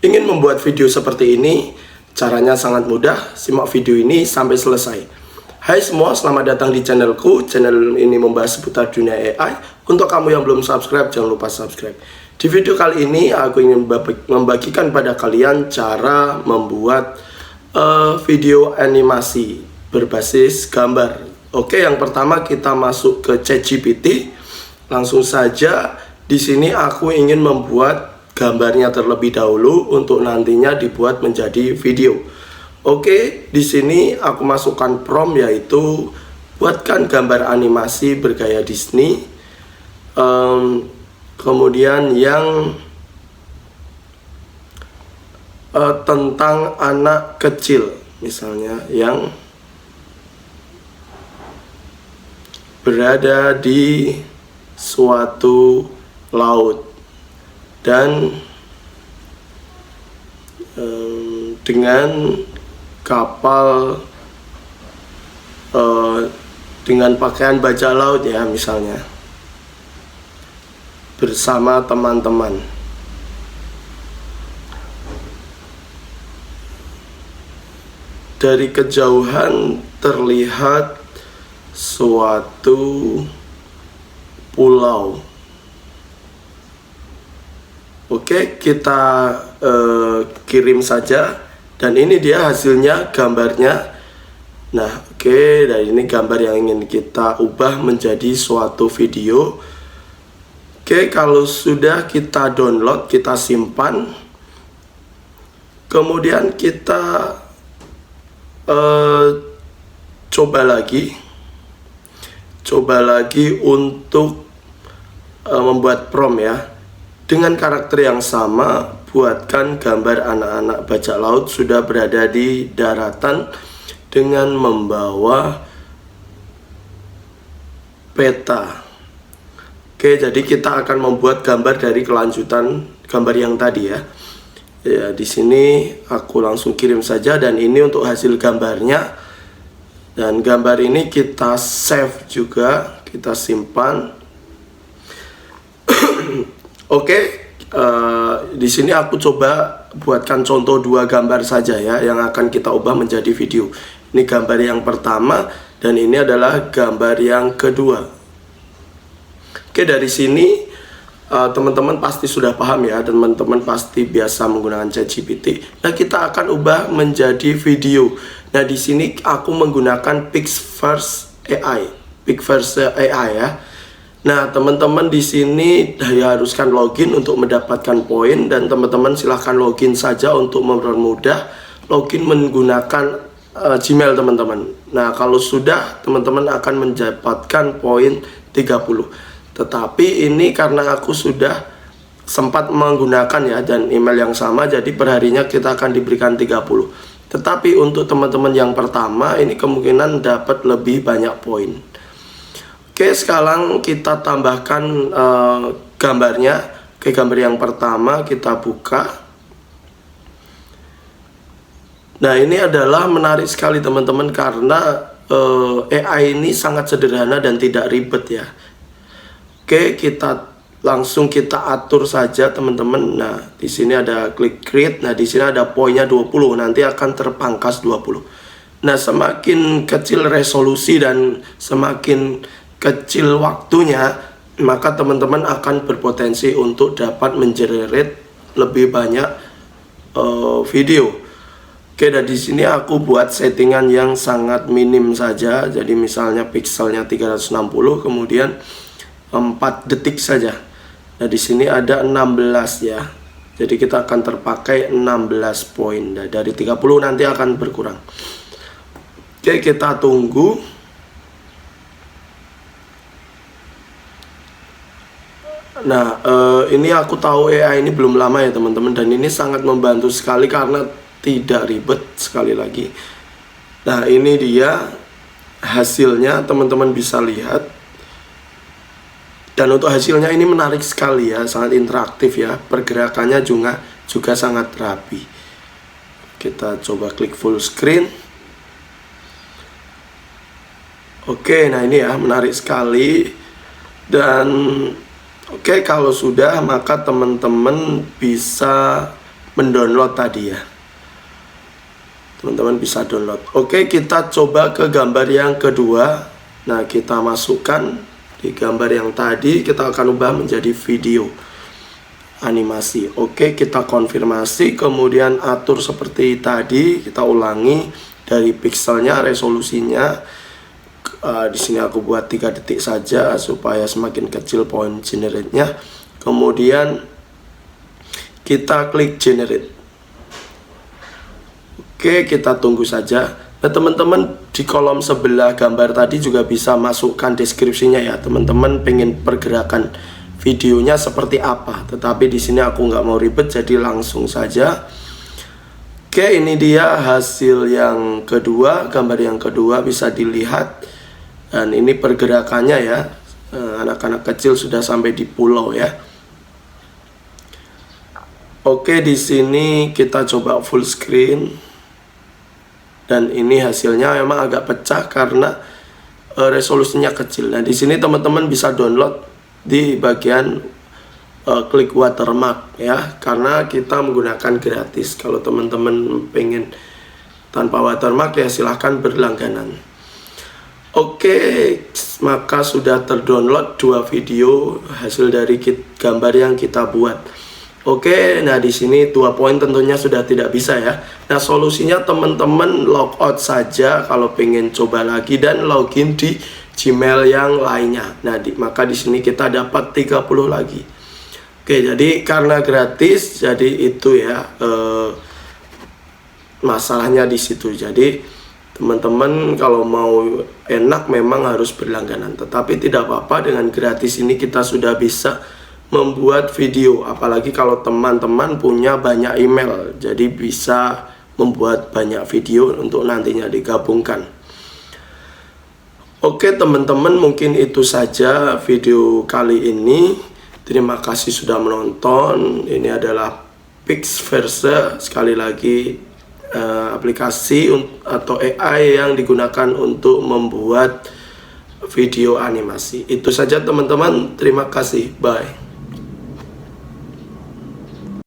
ingin membuat video seperti ini? Caranya sangat mudah, simak video ini sampai selesai. Hai semua, selamat datang di channelku. Channel ini membahas seputar dunia AI. Untuk kamu yang belum subscribe, jangan lupa subscribe. Di video kali ini, aku ingin membagikan pada kalian cara membuat video animasi berbasis gambar. Oke, yang pertama kita masuk ke ChatGPT. Langsung saja, di sini aku ingin membuat gambarnya terlebih dahulu untuk nantinya dibuat menjadi video. Oke, di sini aku masukkan prompt yaitu buatkan gambar animasi bergaya Disney. Kemudian yang tentang anak kecil, misalnya yang berada di suatu laut dan dengan kapal dengan pakaian bajak laut ya, misalnya bersama teman-teman. Dari kejauhan terlihat suatu pulau. Oke, kita kirim saja, dan ini dia hasilnya, gambarnya. Nah, oke, dan ini gambar yang ingin kita ubah menjadi suatu video. Oke, kalau sudah kita download, kita simpan, kemudian kita coba lagi untuk membuat prompt ya. Dengan karakter yang sama, buatkan gambar anak-anak bajak laut sudah berada di daratan dengan membawa peta. Oke, jadi kita akan membuat gambar dari kelanjutan gambar yang tadi ya. Ya, di sini aku langsung kirim saja, dan ini untuk hasil gambarnya. Dan gambar ini kita save juga, kita simpan. Oke, di sini aku coba buatkan contoh 2 gambar saja ya, yang akan kita ubah menjadi video. Ini gambar yang pertama, dan ini adalah gambar yang kedua. Oke, dari sini teman-teman pasti sudah paham ya, teman-teman pasti biasa menggunakan ChatGPT. Nah, kita akan ubah menjadi video. Nah, di sini aku menggunakan Pixverse AI ya. Nah, teman-teman di sini diharuskan login untuk mendapatkan poin, dan teman-teman silahkan login saja untuk mempermudah login menggunakan Gmail teman-teman. Nah, kalau sudah, teman-teman akan mendapatkan poin 30. Tetapi ini karena aku sudah sempat menggunakan ya, dan email yang sama, jadi perharinya kita akan diberikan 30. Tetapi untuk teman-teman yang pertama, ini kemungkinan dapat lebih banyak poin. Oke, sekarang kita tambahkan gambarnya. Oke, gambar yang pertama kita buka. Nah, ini adalah menarik sekali teman-teman, karena AI ini sangat sederhana dan tidak ribet ya. Oke, langsung kita atur saja teman-teman. Nah, di sini ada klik create. Nah, di sini ada poinnya 20, nanti akan terpangkas 20. Nah, semakin kecil resolusi dan semakin kecil waktunya, maka teman-teman akan berpotensi untuk dapat mengenerate lebih banyak video. Oke, dan di sini aku buat settingan yang sangat minim saja. Jadi misalnya pixelnya 360, kemudian 4 detik saja. Nah, di sini ada 16 ya. Jadi kita akan terpakai 16 poin. Nah, dari 30 nanti akan berkurang. Oke, kita tunggu. Nah, ini aku tahu AI ini belum lama ya teman-teman, dan ini sangat membantu sekali karena tidak ribet sekali lagi. Nah, ini dia hasilnya, teman-teman bisa lihat. Dan untuk hasilnya ini menarik sekali ya, sangat interaktif ya, pergerakannya juga sangat rapi. Kita coba klik full screen. Oke, nah ini ya, menarik sekali. Dan oke, kalau sudah, maka teman-teman bisa mendownload tadi ya. Teman-teman bisa download. Oke, kita coba ke gambar yang kedua. Nah, kita masukkan di gambar yang tadi, kita akan ubah menjadi video animasi. Oke, kita konfirmasi, kemudian atur seperti tadi, kita ulangi dari pixelnya, resolusinya. Di sini aku buat 3 detik saja supaya semakin kecil point generate-nya. Kemudian kita klik generate. Oke, kita tunggu saja. Nah, teman-teman di kolom sebelah gambar tadi juga bisa masukkan deskripsinya ya. Teman-teman pengen pergerakan videonya seperti apa. Tetapi di sini aku nggak mau ribet, jadi langsung saja. Oke, ini dia hasil yang kedua. Gambar yang kedua bisa dilihat. Dan ini pergerakannya ya. Anak-anak kecil sudah sampai di pulau ya. Oke, di sini kita coba full screen. Dan ini hasilnya memang agak pecah karena resolusinya kecil. Nah, di sini teman-teman bisa download di bagian klik watermark ya, karena kita menggunakan gratis. Kalau teman-teman pengen tanpa watermark ya silahkan berlangganan. Oke, maka sudah terdownload 2 video hasil dari gambar yang kita buat. Oke, nah di sini 2 poin tentunya sudah tidak bisa ya. Nah, solusinya teman-teman logout saja kalau pengen coba lagi dan login di Gmail yang lainnya. Nah, maka di sini kita dapat 30 lagi. Oke, jadi karena gratis, jadi itu ya masalahnya di situ. Jadi teman-teman kalau mau enak memang harus berlangganan. Tetapi tidak apa-apa, dengan gratis ini kita sudah bisa membuat video, apalagi kalau teman-teman punya banyak email, jadi bisa membuat banyak video untuk nantinya digabungkan. Oke teman-teman, mungkin itu saja video kali ini. Terima kasih sudah menonton. Ini adalah Pixverse, sekali lagi aplikasi atau AI yang digunakan untuk membuat video animasi. Itu saja teman-teman, terima kasih, bye.